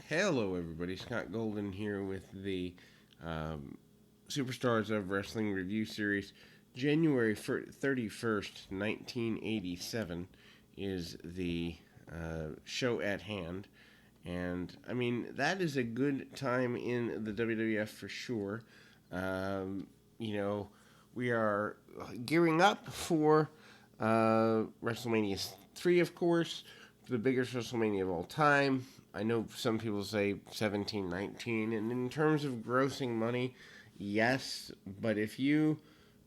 Hello, everybody. Scott Golden here with the um, Superstars of Wrestling Review Series. January 31st, 1987 is the show at hand. And, I mean, that is a good time in the WWF for sure. Um, you know, we are gearing up for WrestleMania 3, of course, the biggest WrestleMania of all time. I know some people say 17, 19, and in terms of grossing money, yes, but if you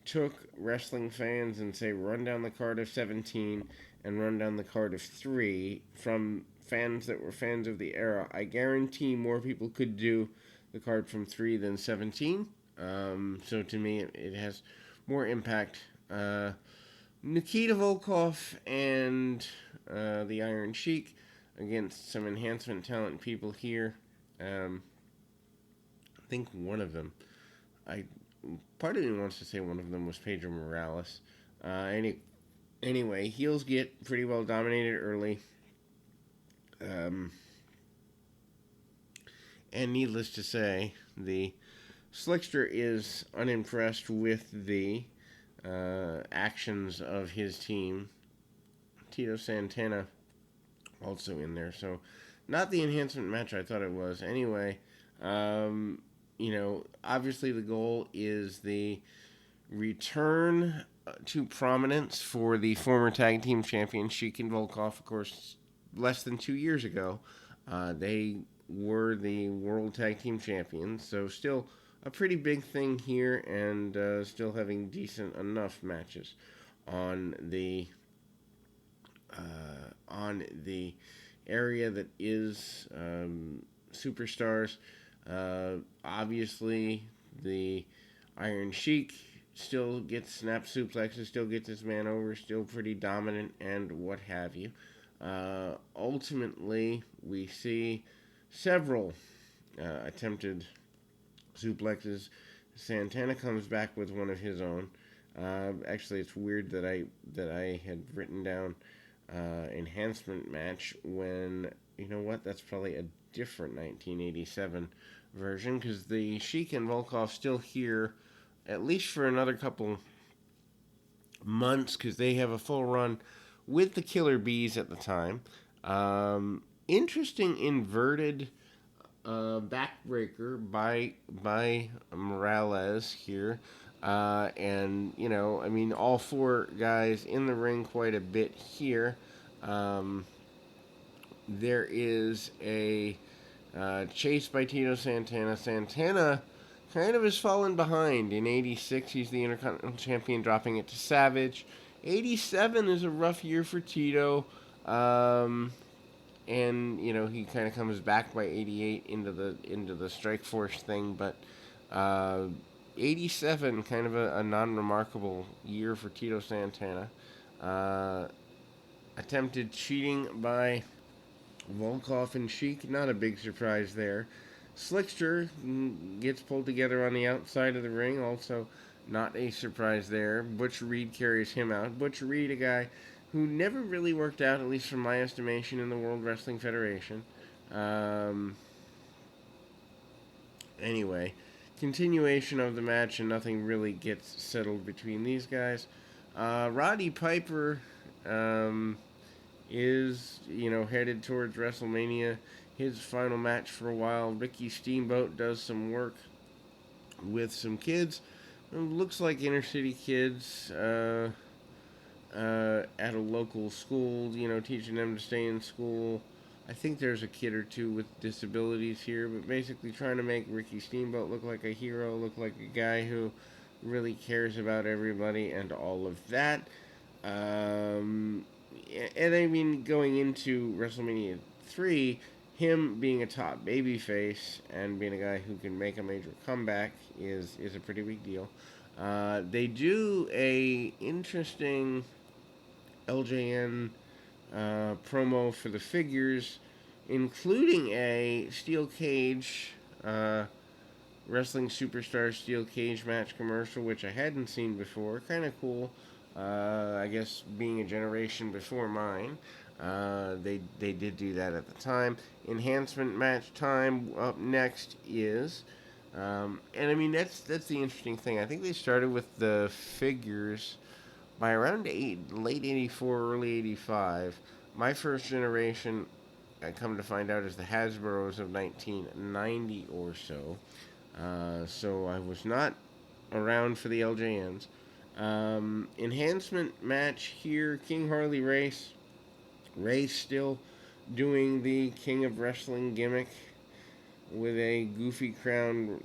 took wrestling fans and say run down the card of 17 and run down the card of 3 from fans that were fans of the era, I guarantee more people could do the card from 3 than 17. So to me, it has more impact. Nikita Volkov and the Iron Sheik against some enhancement talent people here. I think one of them, I part of me wants to say one of them was Pedro Morales. Anyway, heels get pretty well dominated early. Um, and needless to say, the Slickster is unimpressed with the actions of his team. Tito Santana also in there, so not the enhancement match I thought it was. Anyway, obviously the goal is the return to prominence for the former tag team champions, Sheik and Volkov, of course, less than 2 years ago. They were the world tag team champions, so still a pretty big thing here, and still having decent enough matches on the area that is superstars. Obviously, the Iron Sheik still gets snap suplexes, still gets his man over, still pretty dominant, and what have you. Ultimately, we see several attempted suplexes. Santana comes back with one of his own. Actually, it's weird that I had written down enhancement match when, you know what, that's probably a different 1987 version, because the Sheik and Volkov still here at least for another couple months, because they have a full run with the Killer Bees at the time. Interesting inverted backbreaker by Morales here. And, I mean, all four guys in the ring quite a bit here. There is a chase by Tito Santana. Santana kind of has fallen behind. In 86, he's the Intercontinental Champion, dropping it to Savage. 87 is a rough year for Tito. And he kind of comes back by 88 into the Strike Force thing, but 87 kind of a non-remarkable year for Tito Santana. Attempted cheating by Volkov and Sheik, not a big surprise there. Slickster gets pulled together on the outside of the ring, also not a surprise there. Butch Reed carries him out. Butch Reed, a guy who never really worked out, at least from my estimation, in the World Wrestling Federation. Anyway, continuation of the match, and nothing really gets settled between these guys. Roddy Piper is, headed towards WrestleMania, his final match for a while. Ricky Steamboat does some work with some kids. It looks like inner city kids at a local school, teaching them to stay in school. I think there's a kid or two with disabilities here, but basically trying to make Ricky Steamboat look like a hero, look like a guy who really cares about everybody and all of that. And I mean, going into WrestleMania 3, him being a top babyface and being a guy who can make a major comeback is a pretty big deal. They do a interesting LJN promo for the figures, including a steel cage wrestling superstar steel cage match commercial, which I hadn't seen before. Kind of cool. I guess being a generation before mine. They did do that at the time. Enhancement match time up next is, and I mean that's the interesting thing. I think they started with the figures by around late '84, early '85. My first generation, I come to find out, is the Hasbro's of 1990 or so. So I was not around for the LJNs. Enhancement match here, King Harley Race. Race still doing the King of Wrestling gimmick with a goofy crown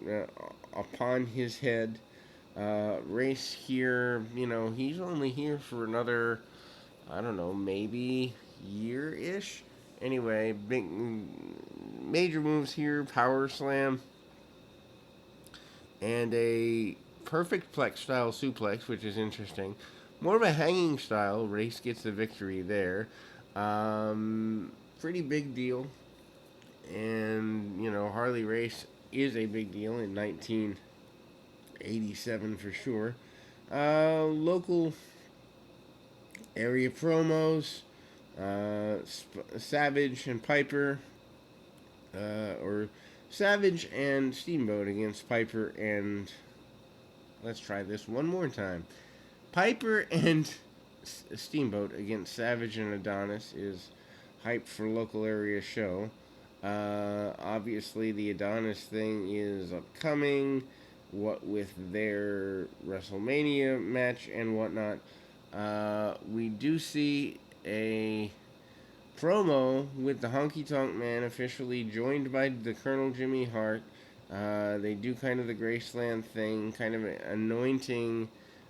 upon his head. Race here, he's only here for another, I don't know, maybe year ish. Anyway, big major moves here: power slam and a perfect plex style suplex, which is interesting. More of a hanging style. Race gets the victory there. Pretty big deal. And, Harley Race is a big deal in 1987 for sure. Local area promos. Savage and Piper. Or Savage and Steamboat against Piper and. Let's try this one more time. Piper and Steamboat against Savage and Adonis is hype for local area show. Obviously, the Adonis thing is upcoming. What with their WrestleMania match and whatnot. We do see a promo with the Honky Tonk Man officially joined by the Colonel Jimmy Hart. They do kind of the Graceland thing, kind of anointing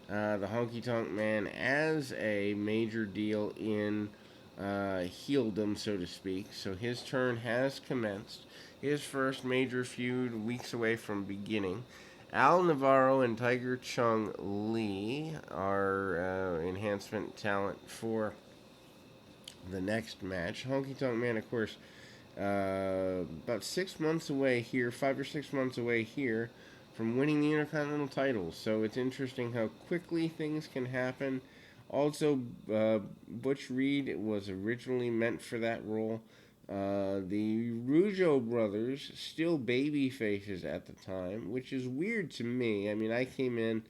the Honky Tonk Man as a major deal in heeldom, so to speak. So his turn has commenced. His first major feud, weeks away from beginning. Al Navarro and Tiger Chung Lee are enhancement talent for the next match. Honky Tonk Man, of course, about 6 months away here, 5 or 6 months away here, from winning the Intercontinental titles. So it's interesting how quickly things can happen. Also, Butch Reed was originally meant for that role. The Rougeau brothers, still baby faces at the time, which is weird to me. I mean, I came in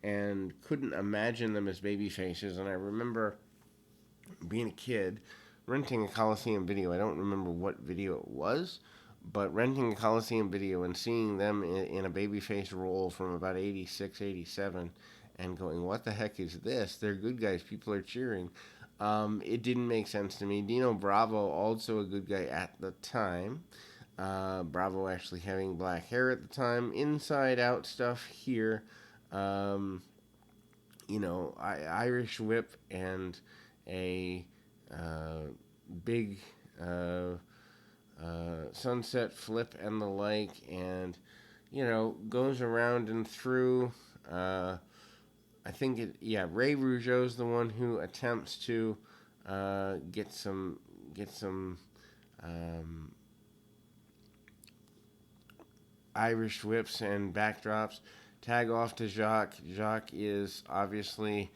and couldn't imagine them as baby faces, and I remember being a kid, renting a Coliseum video. I don't remember what video it was, but renting a Coliseum video and seeing them in a babyface role from about 86, 87, and going, what the heck is this? They're good guys. People are cheering. It didn't make sense to me. Dino Bravo, also a good guy at the time. Bravo actually having black hair at the time. Inside Out stuff here. Irish Whip and a big sunset flip and the like, and goes around and through. I think Ray Rougeau's the one who attempts to get some Irish whips and backdrops. Tag off to Jacques. Jacques is obviously,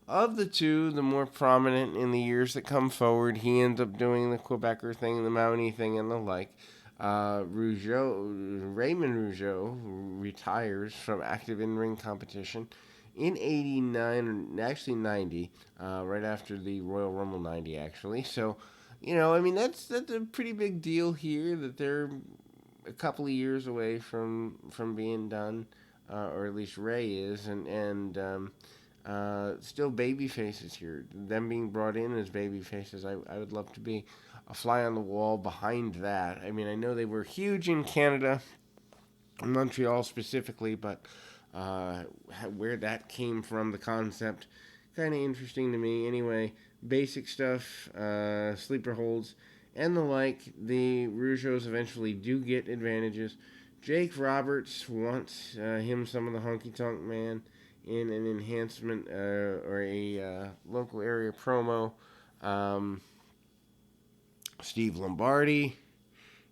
of the two, the more prominent in the years that come forward. He ends up doing the Quebecer thing, the Mountie thing, and the like. Raymond Rougeau retires from active in-ring competition in 89, actually 90, right after the Royal Rumble 90, actually. So, that's a pretty big deal here that they're a couple of years away from being done, or at least Ray is, and still baby faces here. Them being brought in as baby faces, I would love to be a fly on the wall behind that. I mean, I know they were huge in Canada, Montreal specifically, but where that came from, the concept, kind of interesting to me. Anyway, basic stuff, sleeper holds, and the like. The Rougeaus eventually do get advantages. Jake Roberts wants him some of the Honky Tonk Man in an enhancement or a local area promo. Steve Lombardi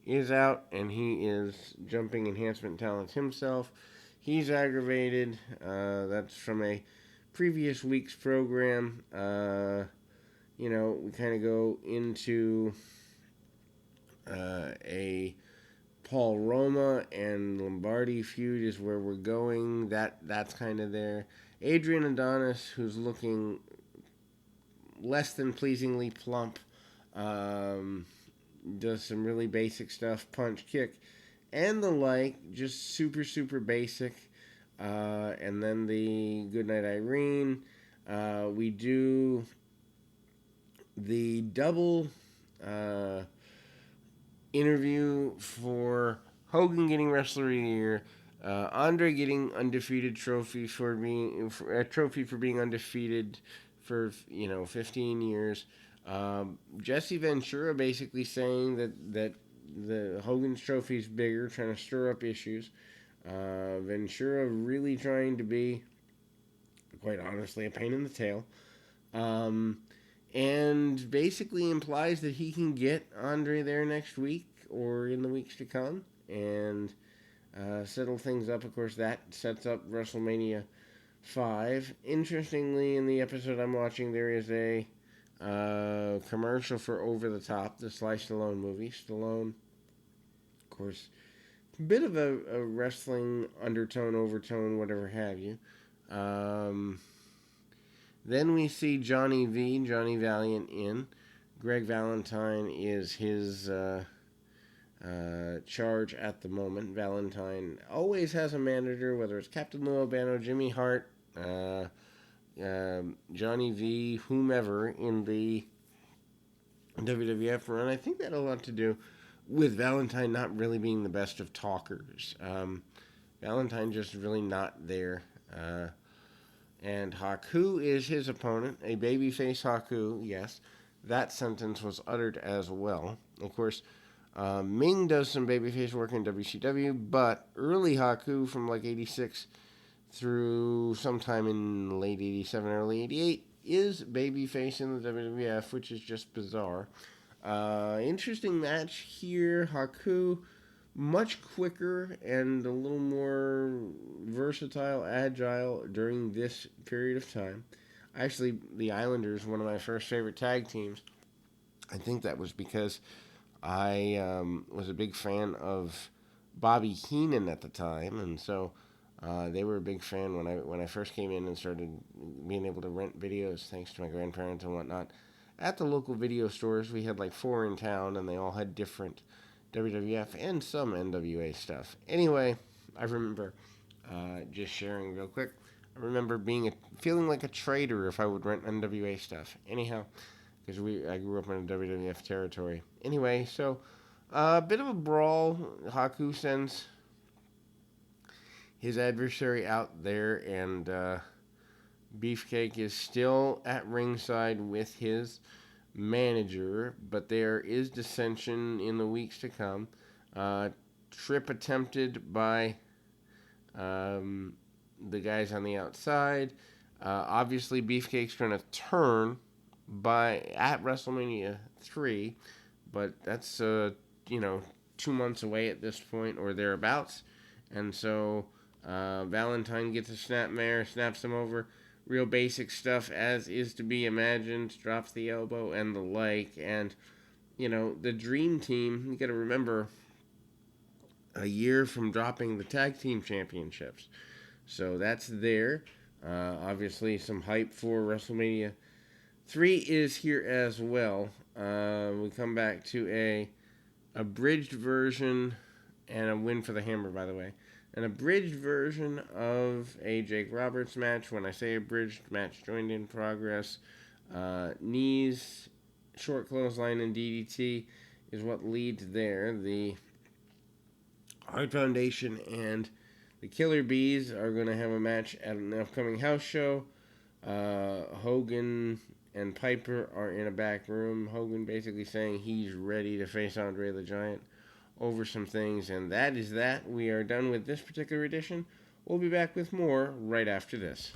is out, and he is jumping enhancement talent himself. He's aggravated. That's from a previous week's program. we kind of go into a Paul Roma and Lombardi feud is where we're going. That's kind of there. Adrian Adonis, who's looking less than pleasingly plump, um, does some really basic stuff, punch, kick, and the like, just super, super basic. And then the Goodnight Irene. We do the double interview for Hogan getting Wrestler of the Year, Andre getting undefeated trophy for being a trophy for being undefeated for 15 years. Jesse Ventura basically saying that the Hogan's trophy is bigger, trying to stir up issues. Ventura really trying to be, quite honestly, a pain in the tail. And basically implies that he can get Andre there next week or in the weeks to come and settle things up. Of course, that sets up WrestleMania 5. Interestingly, in the episode I'm watching, there is a commercial for Over the Top, the Sly Stallone movie. Stallone, of course, a bit of a wrestling undertone, overtone, whatever have you. Then we see Johnny Valiant in. Greg Valentine is his charge at the moment. Valentine always has a manager, whether it's Captain Lou Albano, Jimmy Hart, Johnny V, whomever in the WWF run. I think that had a lot to do with Valentine not really being the best of talkers. Valentine just really not there. And Haku is his opponent, a babyface Haku, yes. That sentence was uttered as well. Of course, Ming does some babyface work in WCW, but early Haku from like 86 through sometime in late 87, early 88 is babyface in the WWF, which is just bizarre. Interesting match here. Haku, much quicker and a little more versatile, agile during this period of time. Actually, the Islanders, one of my first favorite tag teams. I think that was because I was a big fan of Bobby Heenan at the time, and so they were a big fan when I first came in and started being able to rent videos, thanks to my grandparents and whatnot. At the local video stores, we had like 4 in town, and they all had different WWF and some NWA stuff. Anyway, I remember just sharing real quick. I remember feeling like a traitor if I would rent NWA stuff. Anyhow, because I grew up in a WWF territory. Anyway, so a bit of a brawl. Haku sends his adversary out there, and Beefcake is still at ringside with his manager, but there is dissension in the weeks to come. Trip attempted by the guys on the outside. Obviously, Beefcake's going to turn at WrestleMania 3, but that's 2 months away at this point or thereabouts, and so Valentine gets a snapmare, snaps him over. Real basic stuff, as is to be imagined, drops the elbow and the like. And, the Dream Team, you got to remember, a year from dropping the tag team championships. So that's there. Obviously, some hype for WrestleMania 3 is here as well. We come back to a abridged version and a win for the Hammer, by the way. An abridged version of a Jake Roberts match. When I say abridged, match joined in progress. Knees, short clothesline, and DDT is what leads there. The Hart Foundation and the Killer Bees are going to have a match at an upcoming house show. Hogan and Piper are in a back room. Hogan basically saying he's ready to face Andre the Giant over some things, and that is that. We are done with this particular edition. We'll be back with more right after this.